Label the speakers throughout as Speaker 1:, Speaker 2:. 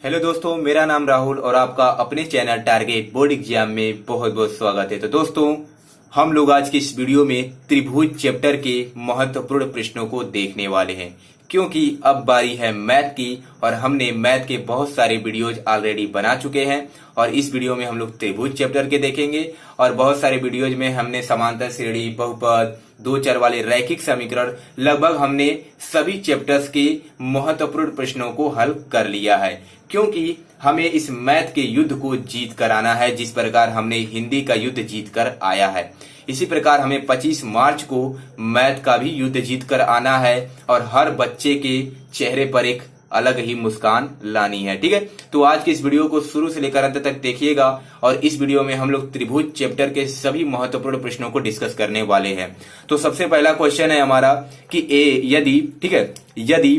Speaker 1: Hello दोस्तों, मेरा नाम राहुल और आपका अपने चैनल टारगेट बोर्ड एग्जाम में बहुत बहुत स्वागत है। तो दोस्तों, हम लोग आज की इस वीडियो में त्रिभुज चैप्टर के महत्वपूर्ण प्रश्नों को देखने वाले हैं, क्योंकि अब बारी है मैथ की और हमने मैथ के बहुत सारे वीडियोज ऑलरेडी बना चुके हैं और इस वीडियो में हम लोग त्रिभुज चैप्टर के देखेंगे और बहुत सारे वीडियोज में हमने समांतर श्रेणी, बहुपद, दो चर वाले रैखिक समीकरण, लगभग हमने सभी चैप्टर्स के महत्वपूर्ण प्रश्नों को हल कर लिया है, क्योंकि हमें इस मैथ के युद्ध को जीत कर आना है जिस प्रकार हमने हिंदी का युद्ध जीत कर आया है। इसी प्रकार हमें 25 मार्च को मैथ का भी युद्ध जीत कर आना है और हर बच्चे के चेहरे पर एक अलग ही मुस्कान लानी है। ठीक है, तो आज के इस वीडियो को शुरू से लेकर अंत तक देखिएगा और इस वीडियो में हम लोग त्रिभुज चैप्टर के सभी महत्वपूर्ण प्रश्नों को डिस्कस करने वाले हैं। तो सबसे पहला क्वेश्चन है हमारा कि यदि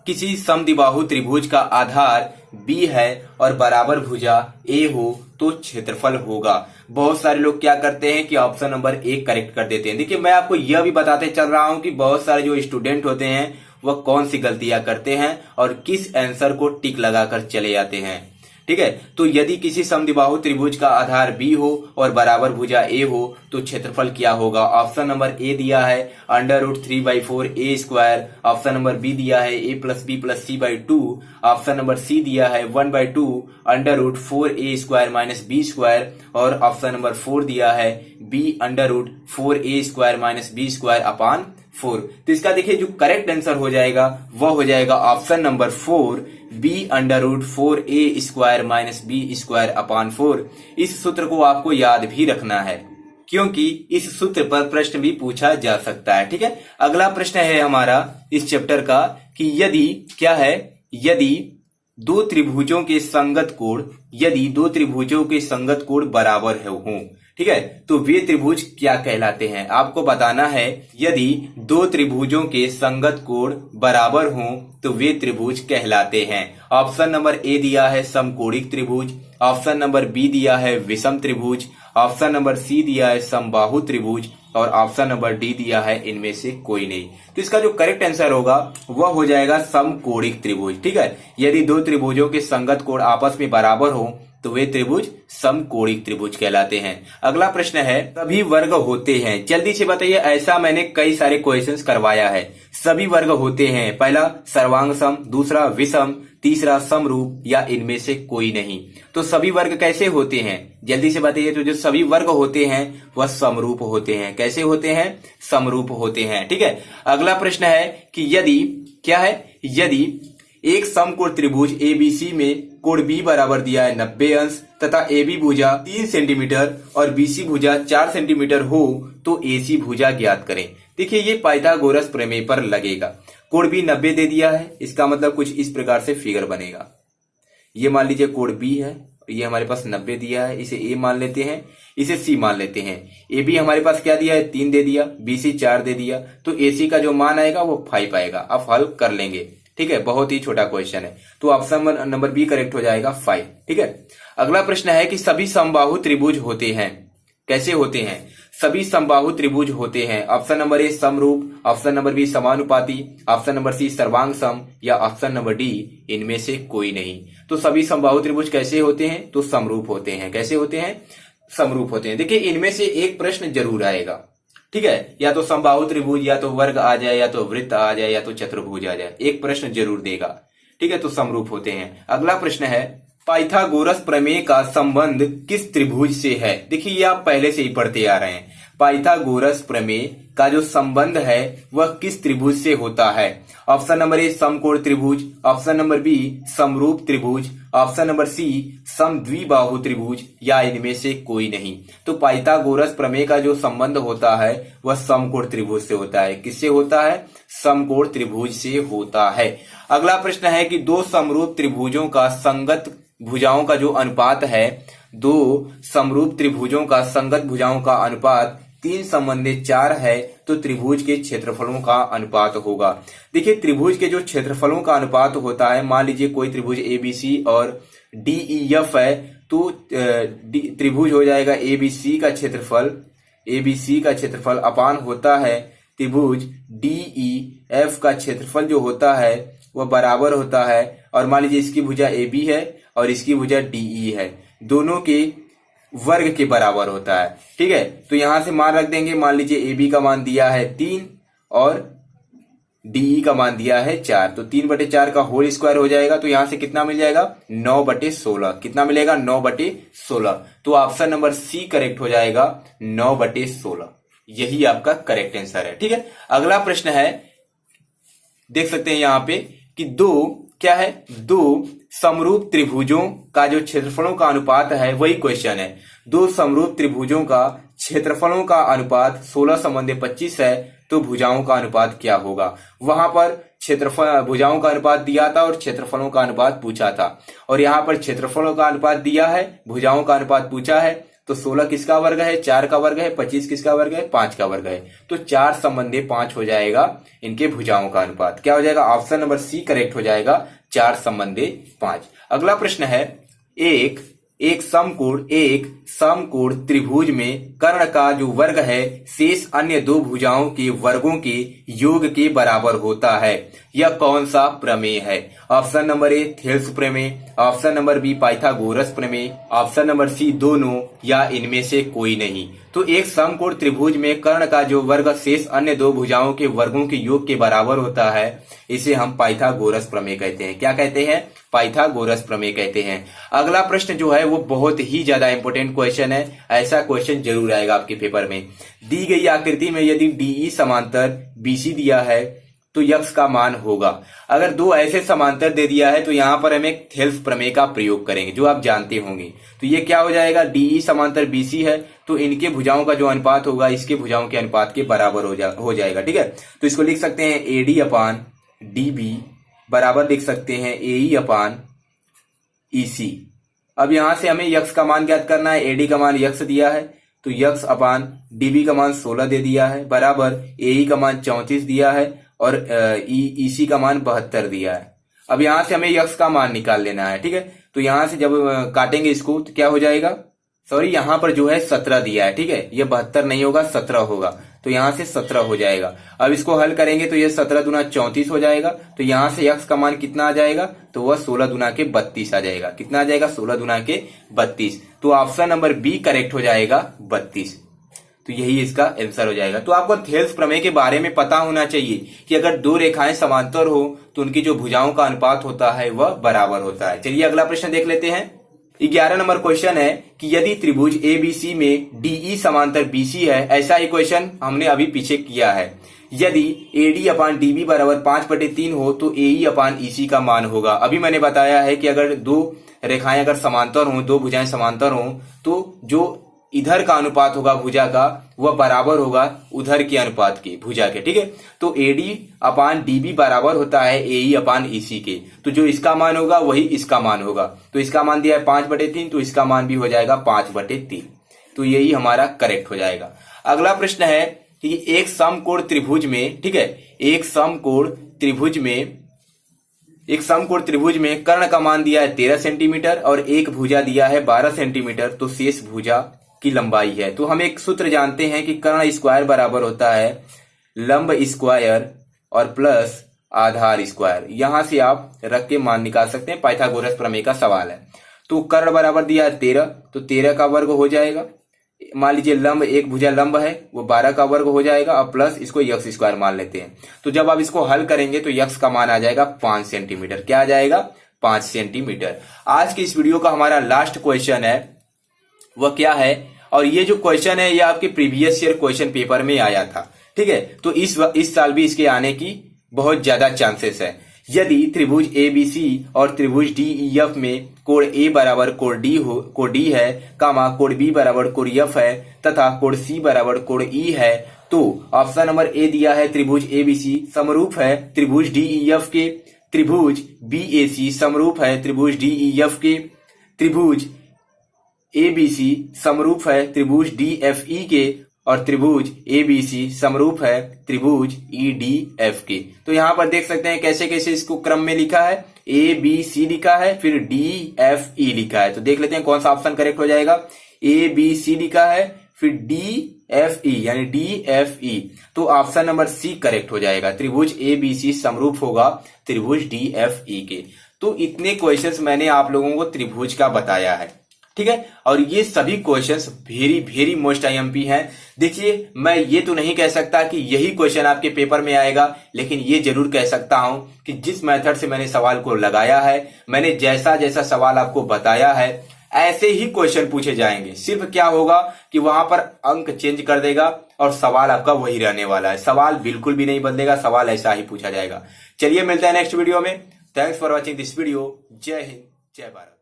Speaker 1: किसी समद्विबाहु त्रिभुज का आधार B है और बराबर भुजा A हो तो क्षेत्रफल होगा। बहुत सारे लोग क्या करते हैं कि ऑप्शन नंबर 1 करेक्ट कर देते हैं। देखिए, मैं आपको यह भी बताते चल रहा हूं कि बहुत सारे जो स्टूडेंट होते हैं वह कौन सी गलतियां करते हैं और किस आंसर को टिक लगाकर चले जाते हैं। ठीक है, तो यदि किसी समद्विबाहु त्रिभुज का आधार B हो और बराबर भुजा A हो तो क्षेत्रफल क्या होगा। ऑप्शन नंबर A दिया है √3/4 A²। ऑप्शन नंबर B दिया है A + B + C/2। Option number C दिया है 1/2 √4A² - B² और ऑप्शन नंबर 4 दिया है B √4A² - B² 4। तो इसका देखिए जो करेक्ट आंसर हो जाएगा वह हो जाएगा option number 4 B √4A² - B² 4। इस सूत्र को आपको याद भी रखना है क्योंकि इस सूत्र पर प्रश्न भी पूछा जा सकता है। ठीक है, अगला प्रश्न है हमारा इस चैप्टर का कि यदि दो त्रिभुजों के संगत कोण बराबर हों, ठीक है, तो वे त्रिभुज क्या कहलाते हैं। आपको बताना है यदि दो त्रिभुजों के संगत कोण बराबर हों तो वे त्रिभुज कहलाते हैं। ऑप्शन नंबर A दिया है समकोणिक त्रिभुज, ऑप्शन नंबर B दिया है विषम त्रिभुज, ऑप्शन नंबर C दिया है समबाहु त्रिभुज और ऑप्शन नंबर D दिया है इनमें से कोई नहीं। तो इसका जो करेक्ट आंसर होगा वह हो जाएगा समकोणिक त्रिभुज। ठीक है, यदि दो त्रिभुजों के संगत कोण आपस में बराबर हो तो वे त्रिभुज समकोणिक त्रिभुज कहलाते हैं। अगला प्रश्न है सभी वर्ग होते हैं। जल्दी से बताइए, ऐसा मैंने कई सारे क्वेश्चंस करवाया है। सभी वर्ग होते हैं, पहला सर्वांग सम, दूसरा विषम, तीसरा समरूप या इनमें से कोई नहीं। तो सभी वर्ग कैसे होते हैं, जल्दी से बताइए। तो जो सभी वर्ग होते हैं वह समरूप होते हैं। कैसे होते हैं? समरूप होते हैं। ठीक है, अगला प्रश्न है कि यदि एक समकोण त्रिभुज ABC में कोण B बराबर दिया है 90 अंश तथा AB भुजा 3 सेंटीमीटर और BC भुजा 4 सेंटीमीटर हो तो AC भुजा ज्ञात करें। देखिए, ये पाइथागोरस प्रमेय पर लगेगा। कोण B 90 दे दिया है, इसका मतलब कुछ इस प्रकार से फिगर बनेगा। ये मान लीजिए कोण B है, ये हमारे पास 90 दिया है, इसे A मान लेते हैं, इसे C मान लेते हैं। AB हमारे पास क्या दिया है 3 दे दिया, BC 4 दे दिया, तो AC का जो मान आएगा वो 5 आएगा। अब हल कर लेंगे। ठीक है, बहुत ही छोटा क्वेश्चन है, तो ऑप्शन नंबर B करेक्ट हो जाएगा 5। ठीक है, अगला प्रश्न है कि सभी समबाहु त्रिभुज होते हैं। कैसे होते हैं? सभी समबाहु त्रिभुज होते हैं। ऑप्शन नंबर A समरूप, ऑप्शन नंबर B समानुपाती, ऑप्शन नंबर C सर्वांग सम या ऑप्शन नंबर D इनमें से कोई नहीं। तो सभी समबाहु त्रिभुज कैसे होते हैं? तो समरूप होते हैं। कैसे होते हैं? समरूप होते हैं। देखिए, इनमें से एक प्रश्न जरूर आएगा। ठीक है, या तो समबाहु त्रिभुज, या तो वर्ग आ जाए, या तो वृत्त आ जाए, या तो चतुर्भुज आ जाए, एक प्रश्न जरूर देगा। ठीक है, तो समरूप होते हैं। अगला प्रश्न है पाइथागोरस प्रमेय का संबंध किस त्रिभुज से है। देखिए, ये आप पहले से ही पढ़ते आ रहे हैं। पाइथागोरस प्रमेय का जो संबंध है वह किस त्रिभुज से होता है। ऑप्शन नंबर A समकोण त्रिभुज, ऑप्शन नंबर B समरूप त्रिभुज, ऑप्शन नंबर C समद्विबाहु त्रिभुज या इनमें से कोई नहीं। तो पाइथागोरस प्रमेय का जो संबंध होता है वह समकोण त्रिभुज से होता है। किससे होता है? समकोण त्रिभुज से होता है। अगला प्रश्न है कि दो समरूप त्रिभुजों का संगत भुजाओं का जो अनुपात है, दो समरूप त्रिभुजों का संगत भुजाओं का अनुपात 3:4 है तो त्रिभुज के क्षेत्रफलों का अनुपात होगा। देखिए, त्रिभुज के जो क्षेत्रफलों का अनुपात होता है, मान लीजिए कोई त्रिभुज ABC और DEF है, तो त्रिभुज हो जाएगा ABC का क्षेत्रफल अपान होता है त्रिभुज DEF का क्षेत्रफल जो होता है वह बराबर होता है और मान लीजिए इसकी भुजा ए बी है और इसकी भुजा डी ई है, दोनों के वर्ग के बराबर होता है। ठीक है, तो यहां से मान रख देंगे। मान लीजिए ए बी का मान दिया है 3 और डी का मान दिया है 4, तो 3/4 का होल स्क्वायर हो जाएगा। तो यहां से कितना मिल जाएगा 9/16। कितना मिलेगा 9/16। तो ऑप्शन नंबर सी करेक्ट हो जाएगा 9/16। यही आपका करेक्ट आंसर है। ठीक है, अगला प्रश्न है, देख सकते हैं यहां पे कि दो समरूप त्रिभुजों का जो क्षेत्रफलों का अनुपात है वही क्वेश्चन है। दो समरूप त्रिभुजों का क्षेत्रफलों का अनुपात 16:25 है, तो भुजाओं का अनुपात क्या होगा। वहां पर क्षेत्रफल भुजाओं का अनुपात दिया था और क्षेत्रफलों का अनुपात पूछा था, और यहां पर क्षेत्रफलों का अनुपात दिया है, भुजाओं का अनुपात पूछा है। तो 16 किसका वर्ग है 4 का वर्ग है, 25 किसका वर्ग है 5 का वर्ग है। तो 4/5 हो जाएगा इनके भुजाओं का अनुपात। क्या हो जाएगा ऑप्शन नंबर सी करेक्ट हो जाएगा 4/5। अगला प्रश्न है, एक समकोण त्रिभुज में कर्ण का जो वर्ग है शेष अन्य दो भुजाओं के वर्गों के योग के बराबर होता है। यह कौन सा प्रमेय है। ऑप्शन नंबर ए थेल्स प्रमेय, ऑप्शन नंबर बी पाइथागोरस प्रमेय, ऑप्शन नंबर सी दोनों या इनमें से कोई नहीं। तो एक समकोण त्रिभुज में कर्ण का जो वर्ग शेष अन्य दो भुजाओं के वर्गों के योग के बराबर होता है, इसे हम पाइथागोरस प्रमेय कहते हैं। क्या कहते हैं पाइथागोरस प्रमेय कहते हैं। अगला प्रश्न जो है वो बहुत ही ज्यादा इंपॉर्टेंट क्वेश्चन है, ऐसा क्वेश्चन जरूर आएगा आपके पेपर में। दी गई आकृति में यदि डीई समांतर बीसी दिया है तो यक्स का मान होगा। अगर दो ऐसे समांतर दे दिया है तो यहां पर हम एक थेल्स प्रमेय का प्रयोग करेंगे जो आप जानते होंगे। तो ये क्या हो जाएगा डीई समांतर बीसी है तो इनके भुजाओं का जो अनुपात होगा इसके भुजाओं के अनुपात के बराबर हो जाएगा। ठीक है, तो इसको लिख सकते हैं एडी अपान डीबी बराबर लिख सकते हैं एई अपान ईसी। अब यहां से हमें यक्स का मान ज्ञात करना है। एडी का मान यक्स दिया है तो यक्स अपान डीबी का मान 16 दे दिया है बराबर एई का मान 34 दिया है और ईसी का मान 72 दिया है। अब यहां से हमें यक्स का मान निकाल लेना है। ठीक है, तो यहां से जब काटेंगे इसको तो क्या हो जाएगा, सॉरी यहां पर जो है 17 दिया है। ठीक है, ये 72 नहीं होगा 17 होगा, तो यहां से 17 हो जाएगा। अब इसको हल करेंगे तो ये 17 दूना 34 हो जाएगा। तो यहां से यक्स का मान कितना आ जाएगा, तो वह 16 दूना के 32 आ जाएगा। कितना आ जाएगा 16 दूना के 32। तो ऑप्शन नंबर बी करेक्ट हो जाएगा 32। तो यही इसका आंसर हो जाएगा। तो आपको थेल्स प्रमेय के बारे में पता होना चाहिए कि अगर दो रेखाएं समांतर हो तो उनकी जो भुजाओं का अनुपात होता है वह बराबर होता है। चलिए अगला प्रश्न देख लेते हैं। 11 नंबर क्वेश्चन है कि यदि त्रिभुज एबीसी में डीई समांतर बीसी है, ऐसा ही क्वेश्चन हमने अभी पीछे किया है। यदि एडी अपान डीबी बराबर 5/3 हो तो एई अपान ईसी का मान होगा। अभी मैंने बताया है कि अगर दो रेखाएं अगर समांतर हों, दो भुजाएं समांतर हों, तो जो इधर का अनुपात होगा भुजा का वह बराबर होगा उधर के अनुपात के भुजा के। ठीक है, तो एडी अपान डीबी बराबर होता है एई अपान ईसी के। तो जो इसका मान होगा वही इसका मान होगा। तो इसका मान दिया है 5/3 तो इसका मान भी हो जाएगा 5/3। तो यही हमारा करेक्ट हो जाएगा। अगला प्रश्न है कि एक समकोण त्रिभुज में, ठीक है, एक समकोण त्रिभुज में कर्ण का मान दिया है 13 सेंटीमीटर और एक भुजा दिया है 12 सेंटीमीटर, तो शेष भुजा की लंबाई है। तो हम एक सूत्र जानते हैं कि कर्ण स्क्वायर बराबर होता है लंब स्क्वायर और प्लस आधार स्क्वायर। यहां से आप रख के मान निकाल सकते हैं, पाइथागोरस प्रमेय का सवाल है। तो कर्ण बराबर दिया है 13, तो 13 का वर्ग हो जाएगा। मान लीजिए लंब, एक भुजा लंब है वो 12 का वर्ग हो जाएगा और प्लस इसको यक्स स्क्वायर मान लेते हैं। तो जब आप इसको हल करेंगे तो यक्स का मान आ जाएगा 5 सेंटीमीटर। क्या आ जाएगा 5 सेंटीमीटर। आज की इस वीडियो का हमारा लास्ट क्वेश्चन है वह क्या है, और ये जो क्वेश्चन है ये आपके प्रीवियस ईयर क्वेश्चन पेपर में आया था। ठीक है, तो इस साल भी इसके आने की बहुत ज्यादा चांसेस है। यदि त्रिभुज एबीसी और त्रिभुज डीईएफ में कोण ए बराबर कोण डी है, कोण बी बराबर कोण एफ है तथा कोण सी बराबर कोण ई है, तो ऑप्शन नंबर ए दिया है त्रिभुज एबीसी समरूप है त्रिभुज डीईएफ के, त्रिभुज बीएसी समरूप है त्रिभुज डीईएफ के, त्रिभुज एबीसी समरूप है त्रिभुज डीएफई के और त्रिभुज एबीसी समरूप है त्रिभुज ईडीएफ के। तो यहां पर देख सकते हैं कैसे कैसे इसको क्रम में लिखा है। ए बी सी लिखा है फिर डी एफ ई लिखा है। तो देख लेते हैं कौन सा ऑप्शन करेक्ट हो जाएगा। ए बी सी लिखा है फिर डी एफ ई यानी डी एफ ई, तो ऑप्शन नंबर सी करेक्ट हो जाएगा। त्रिभुज ए बी सी समरूप होगा त्रिभुज डी एफ ई के। तो इतने क्वेश्चंस मैंने आप लोगों को त्रिभुज का बताया है, ठीक है। और ये सभी questions very very most IMP हैं। देखिए, मैं ये तो नहीं कह सकता कि यही क्वेश्चन आपके पेपर में आएगा, लेकिन ये जरूर कह सकता हूं कि जिस मेथड से मैंने सवाल को लगाया है, मैंने जैसा जैसा सवाल आपको बताया है, ऐसे ही क्वेश्चन पूछे जाएंगे। सिर्फ क्या होगा कि वहां पर अंक चेंज कर देगा और सवाल आपका वही रहने वाला है। सवाल बिल्कुल भी नहीं बदलेगा, सवाल ऐसा ही पूछा जाएगा। चलिए मिलते हैं नेक्स्ट वीडियो में। Thanks for watching this video. जय हिंद, जय भारत।